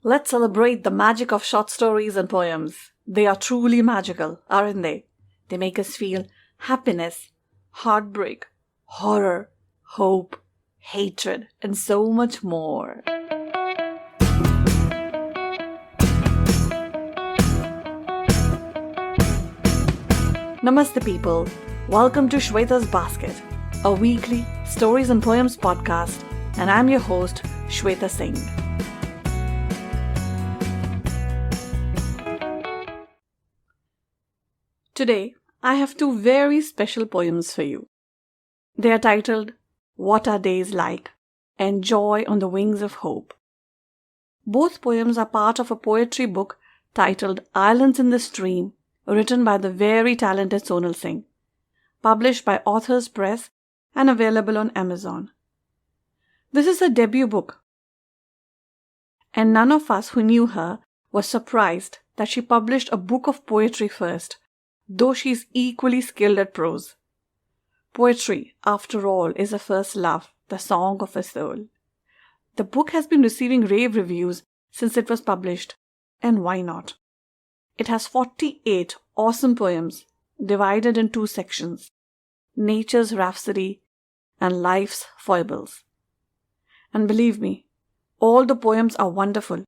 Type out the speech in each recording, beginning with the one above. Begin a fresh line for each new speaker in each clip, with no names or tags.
Let's celebrate the magic of short stories and poems. They are truly magical, aren't they? They make us feel happiness, heartbreak, horror, hope, hatred, and so much more. Namaste people. Welcome to Shweta's Basket, a weekly stories and poems podcast, and I'm your host, Shweta Singh. Today, I have two very special poems for you. They are titled, What Are Days Like? And Joy on the Wings of Hope. Both poems are part of a poetry book titled Islands in the Stream, written by the very talented Sonal Singh, published by Authors Press and available on Amazon. This is her debut book, and none of us who knew her was surprised that she published a book of poetry first, though she is equally skilled at prose. Poetry, after all, is her first love, the song of her soul. The book has been receiving rave reviews since it was published, and why not? It has 48 awesome poems divided in two sections, Nature's Rhapsody and Life's Foibles. And believe me, all the poems are wonderful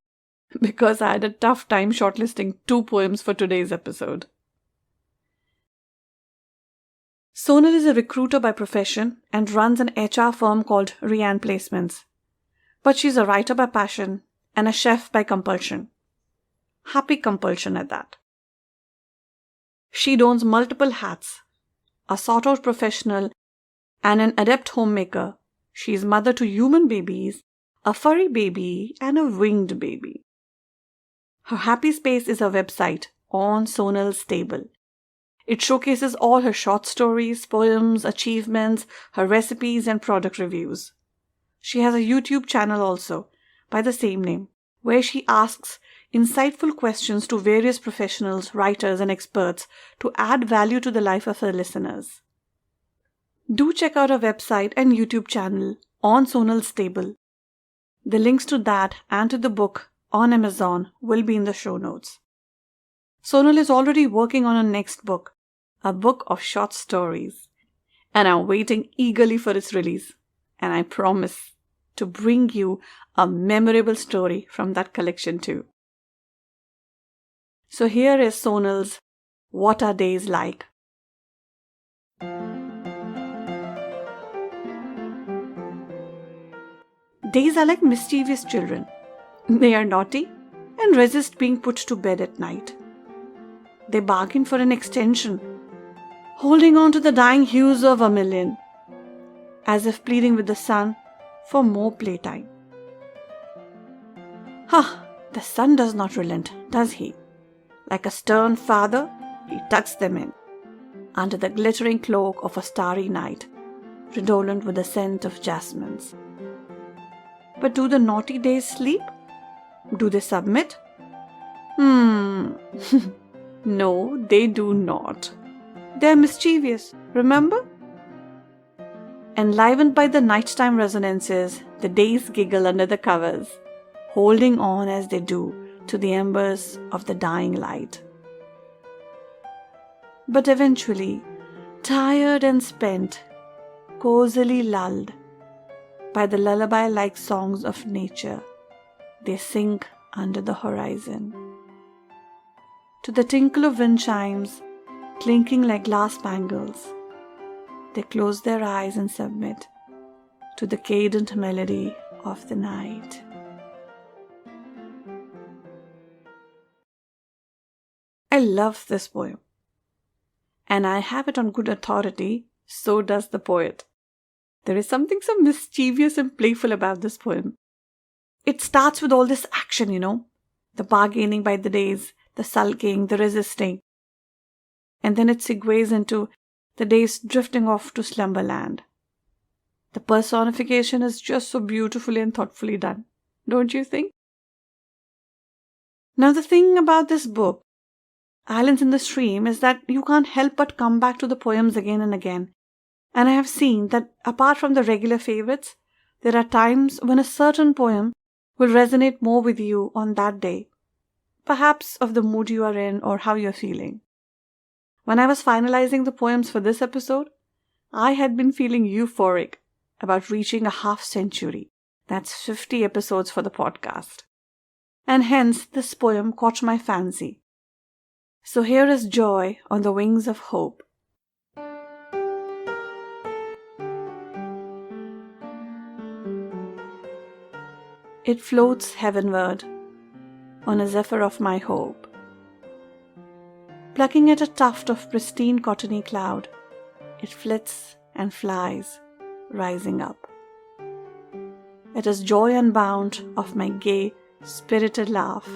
because I had a tough time shortlisting two poems for today's episode. Sonal is a recruiter by profession and runs an HR firm called Rian Placements. But she's a writer by passion and a chef by compulsion. Happy compulsion at that. She dons multiple hats, a sought-out professional and an adept homemaker. She is mother to human babies, a furry baby and a winged baby. Her happy space is her website, On Sonal's Table. It showcases all her short stories, poems, achievements, her recipes and product reviews. She has a YouTube channel also, by the same name, where she asks insightful questions to various professionals, writers and experts to add value to the life of her listeners. Do check out her website and YouTube channel, On Sonal's Table. The links to that and to the book on Amazon will be in the show notes. Sonal is already working on her next book, a book of short stories, and I'm waiting eagerly for its release, and I promise to bring you a memorable story from that collection too. So here is Sonal's What Are Days Like? Days are like mischievous children. They are naughty and resist being put to bed at night. They bargain for an extension, holding on to the dying hues of vermilion, as if pleading with the sun for more playtime. The sun does not relent, does he? Like a stern father, he tucks them in, under the glittering cloak of a starry night, redolent with the scent of jasmines. But do the naughty days sleep? Do they submit? No, they do not. They are mischievous, remember? Enlivened by the nighttime resonances, the days giggle under the covers, holding on as they do to the embers of the dying light. But eventually, tired and spent, cozily lulled by the lullaby-like songs of nature, they sink under the horizon. To the tinkle of wind chimes, clinking like glass bangles, they close their eyes and submit to the cadent melody of the night. I love this poem, and I have it on good authority, so does the poet. There is something so mischievous and playful about this poem. It starts with all this action, the bargaining by the days, the sulking, the resisting. And then it segues into the days drifting off to slumberland. The personification is just so beautifully and thoughtfully done, don't you think? Now the thing about this book, Islands in the Stream, is that you can't help but come back to the poems again and again. And I have seen that apart from the regular favorites, there are times when a certain poem will resonate more with you on that day, perhaps of the mood you are in or how you're feeling. When I was finalizing the poems for this episode, I had been feeling euphoric about reaching a half century. That's 50 episodes for the podcast. And hence this poem caught my fancy. So here is Joy on the Wings of Hope. It floats heavenward on a zephyr of my hope, plucking at a tuft of pristine cottony cloud. It flits and flies, rising up. It is joy unbound of my gay, spirited laugh.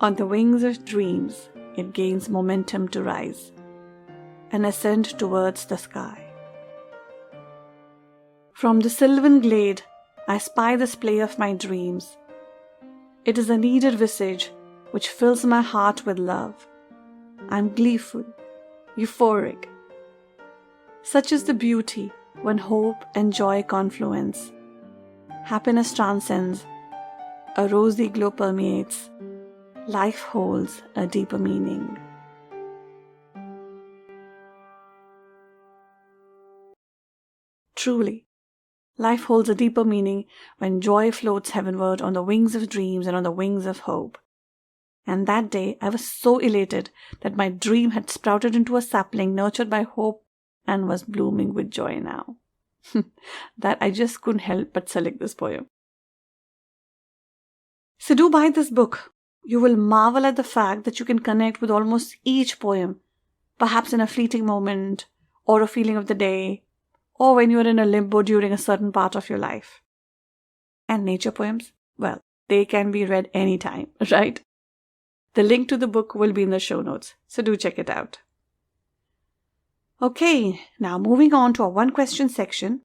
On the wings of dreams, it gains momentum to rise and ascend towards the sky. From the sylvan glade, I spy the splay of my dreams. It is a kneaded visage which fills my heart with love. I am gleeful, euphoric. Such is the beauty when hope and joy confluence. Happiness transcends, a rosy glow permeates. Life holds a deeper meaning. Truly, life holds a deeper meaning when joy floats heavenward on the wings of dreams and on the wings of hope. And that day I was so elated that my dream had sprouted into a sapling nurtured by hope and was blooming with joy now. That I just couldn't help but select this poem. So do buy this book. You will marvel at the fact that you can connect with almost each poem, perhaps in a fleeting moment, or a feeling of the day, or when you're in a limbo during a certain part of your life. And nature poems, well, they can be read anytime, right? The link to the book will be in the show notes, so do check it out. Okay, now moving on to our one question section.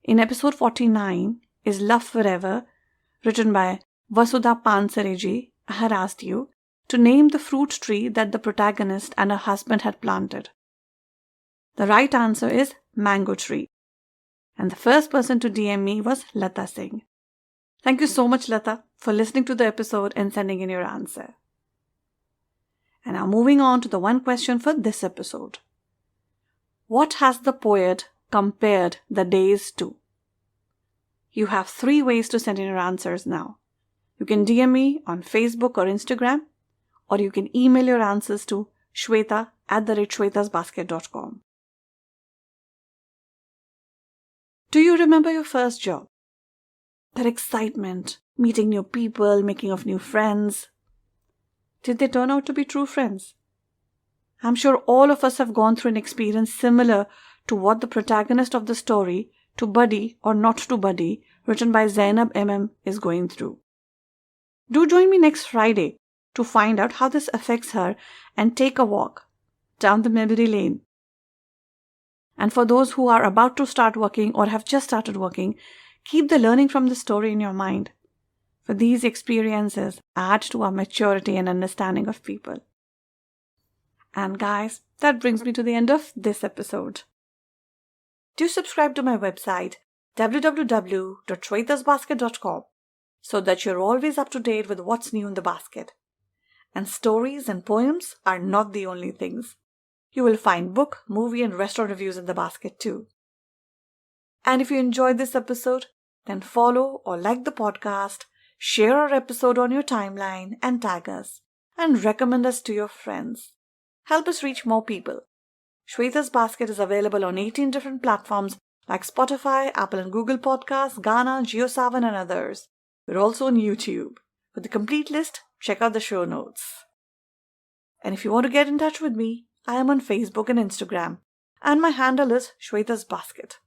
In episode 49 is Love Forever, written by Vasudha Pansareji. I had asked you to name the fruit tree that the protagonist and her husband had planted. The right answer is mango tree. And the first person to DM me was Lata Singh. Thank you so much, Lata, for listening to the episode and sending in your answer. And now moving on to the one question for this episode. What has the poet compared the days to? You have 3 ways to send in your answers now. You can DM me on Facebook or Instagram, or you can email your answers to shweta@shwetasbasket.com. Do you remember your first job? That excitement, meeting new people, making of new friends. Did they turn out to be true friends? I'm sure all of us have gone through an experience similar to what the protagonist of the story, To Buddy or Not to Buddy, written by Zainab MM, is going through. Do join me next Friday to find out how this affects her and take a walk down the memory lane. And for those who are about to start working or have just started working, keep the learning from the story in your mind. For these experiences add to our maturity and understanding of people. And guys, that brings me to the end of this episode. Do subscribe to my website www.shwetasbasket.com so that you're always up to date with what's new in the basket. And stories and poems are not the only things. You will find book, movie, and restaurant reviews in the basket too. And if you enjoyed this episode, then follow or like the podcast, share our episode on your timeline and tag us, and recommend us to your friends. Help us reach more people. Shweta's Basket is available on 18 different platforms like Spotify, Apple and Google Podcasts, Gaana, JioSaavn and others. We're also on YouTube. For the complete list, check out the show notes. And if you want to get in touch with me, I am on Facebook and Instagram, and my handle is Shweta's Basket.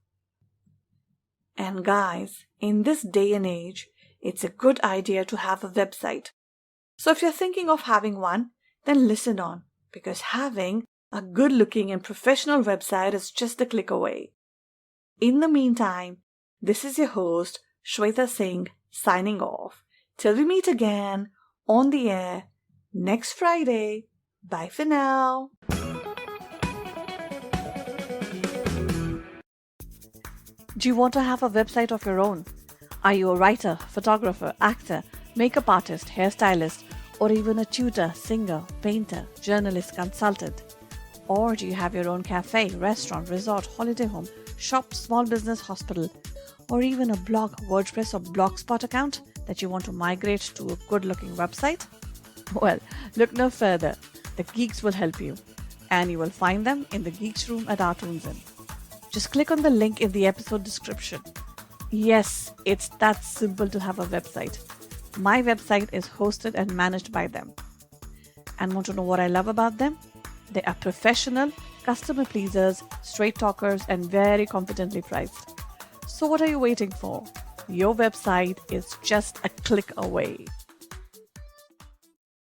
And guys, in this day and age, it's a good idea to have a website. So if you're thinking of having one, then listen on, because having a good-looking and professional website is just a click away. In the meantime, this is your host, Shweta Singh, signing off. Till we meet again on the air next Friday. Bye for now. Do you want to have a website of your own? Are you a writer, photographer, actor, makeup artist, hairstylist, or even a tutor, singer, painter, journalist, consultant? Or do you have your own cafe, restaurant, resort, holiday home, shop, small business, hospital, or even a blog, WordPress, or Blogspot account that you want to migrate to a good-looking website? Well, look no further. The Geeks will help you, and you will find them in the Geeks room at our Tunes In. Just click on the link in the episode description. Yes, it's that simple to have a website. My website is hosted and managed by them. And want to know what I love about them? They are professional, customer pleasers, straight talkers, and very confidently priced. So what are you waiting for? Your website is just a click away.